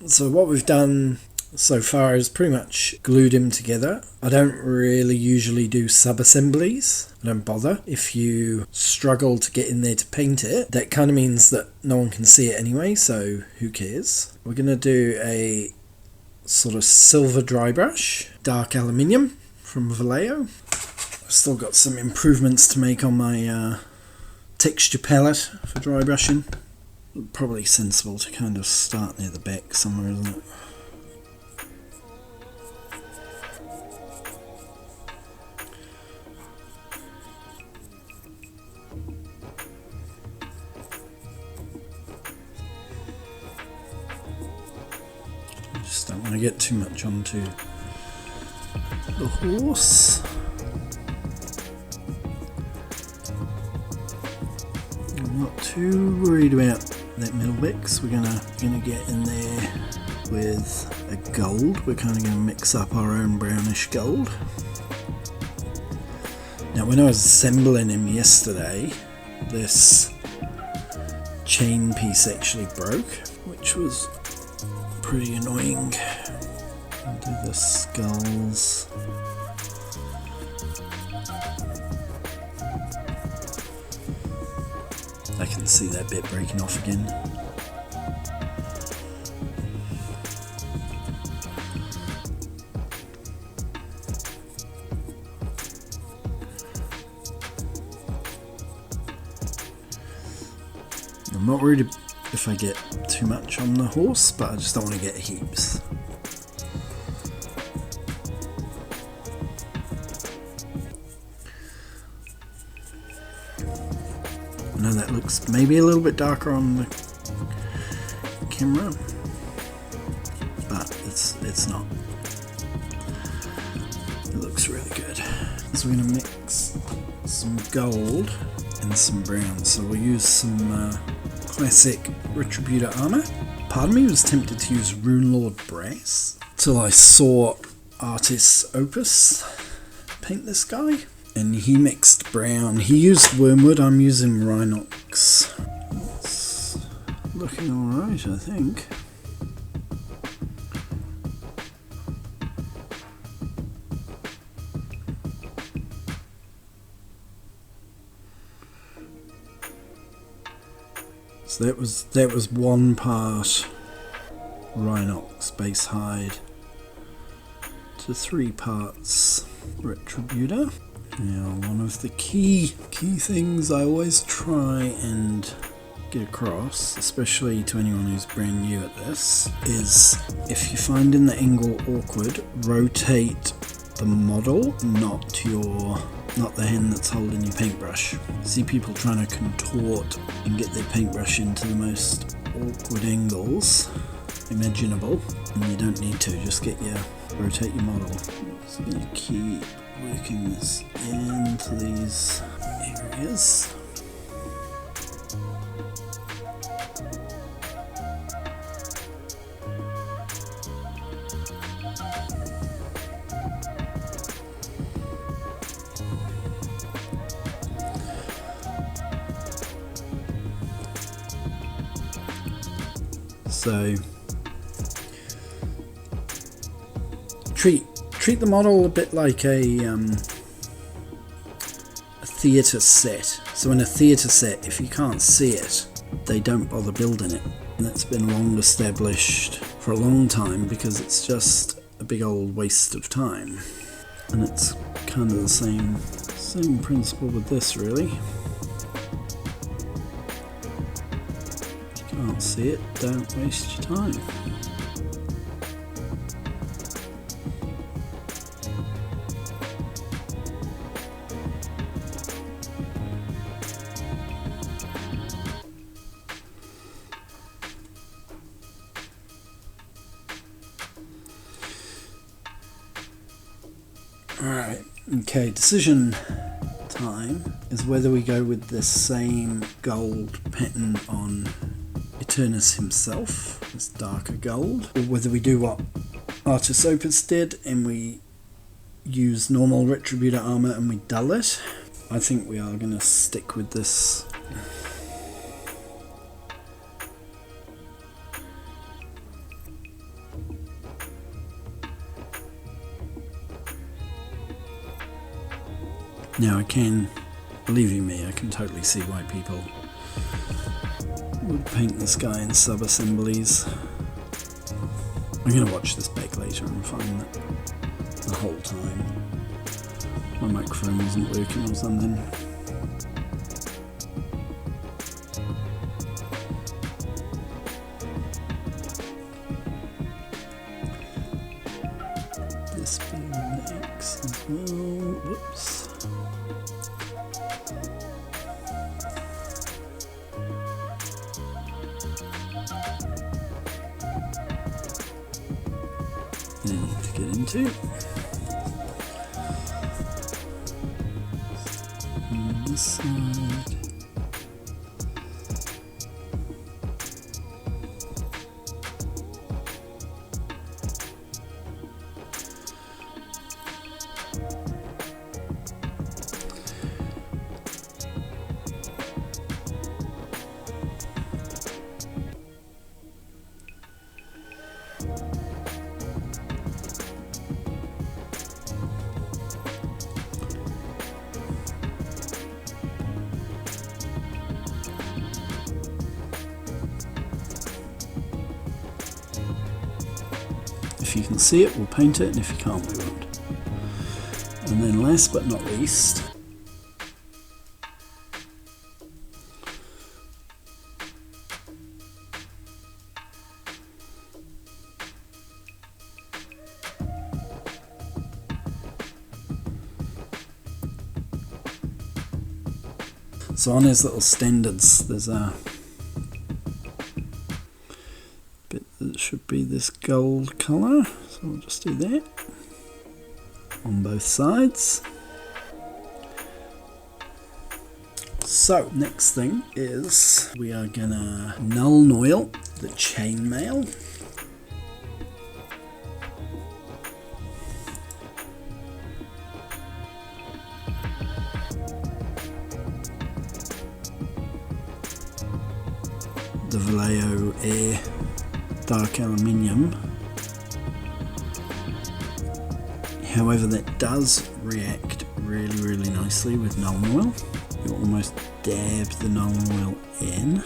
So what we've done so far is pretty much glued him together. I don't really usually do sub-assemblies. I don't bother. If you struggle to get in there to paint it, that kind of means that no one can see it anyway, so who cares? We're going to do a sort of silver dry brush, dark aluminium from Vallejo. I've still got some improvements to make on my texture palette for dry brushing. Probably sensible to kind of start near the back somewhere, isn't it? Just don't want to get too much onto the horse. I'm not too worried about that middle bit, because we're gonna get in there with a gold. We're kind of going to mix up our own brownish gold. Now, when I was assembling him yesterday, this chain piece actually broke, which was pretty annoying. I'll do the skulls. I can see that bit breaking off again. I'm not worried if I get too much on the horse, but I just don't want to get heaps. I know that looks maybe a little bit darker on the camera, but it's not. It looks really good. So we're going to mix some gold and some brown. So we'll use some classic Retributor armor. Part of me was tempted to use Runelord brass till I saw Artist's Opus paint this guy. And he mixed brown. He used wormwood, I'm using Rhinox. It's looking alright, I think. So that was one part Rhinox base hide to 3 parts Retributor. Now, one of the key things I always try and get across, especially to anyone who's brand new at this, is if you find in the angle awkward, rotate the model, not the hand that's holding your paintbrush. See people trying to contort and get their paintbrush into the most awkward angles imaginable, and you don't need to, just rotate your model. Just gonna keep working this into these areas. So treat the model a bit like a theatre set. So in a theatre set, if you can't see it, they don't bother building it. And that's been long established for a long time because it's just a big old waste of time. And it's kind of the same principle with this, really. If you can't see it, don't waste your time. Alright, okay, decision time is whether we go with the same gold pattern on Eternus himself, this darker gold, or whether we do what Artist's Opus did and we use normal Retributor armor and we dull it. I think we are going to stick with this. Now I can, believe you me, I can totally see why people would paint this guy in sub-assemblies. I'm going to watch this back later and find that the whole time my microphone wasn't working or something. This being the X as well. Whoops. To get into. On this side. If you can see it, we'll paint it, and if you can't, we won't. And then last but not least, so on his little standards, there's a bit that should be this gold colour, so we'll just do that on both sides. So next thing is we are gonna null and oil the chainmail. The Vallejo Air dark aluminium. However, that does react really nicely with Nuln Oil. You almost dab the Nuln Oil in.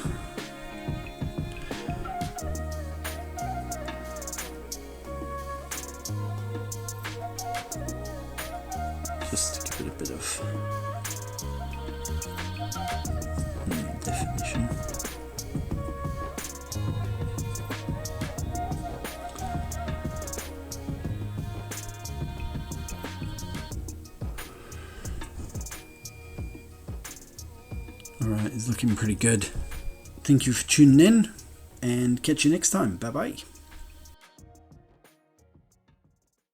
Just to give it a bit of definition. Alright, it's looking pretty good. Thank you for tuning in, and catch you next time. Bye bye.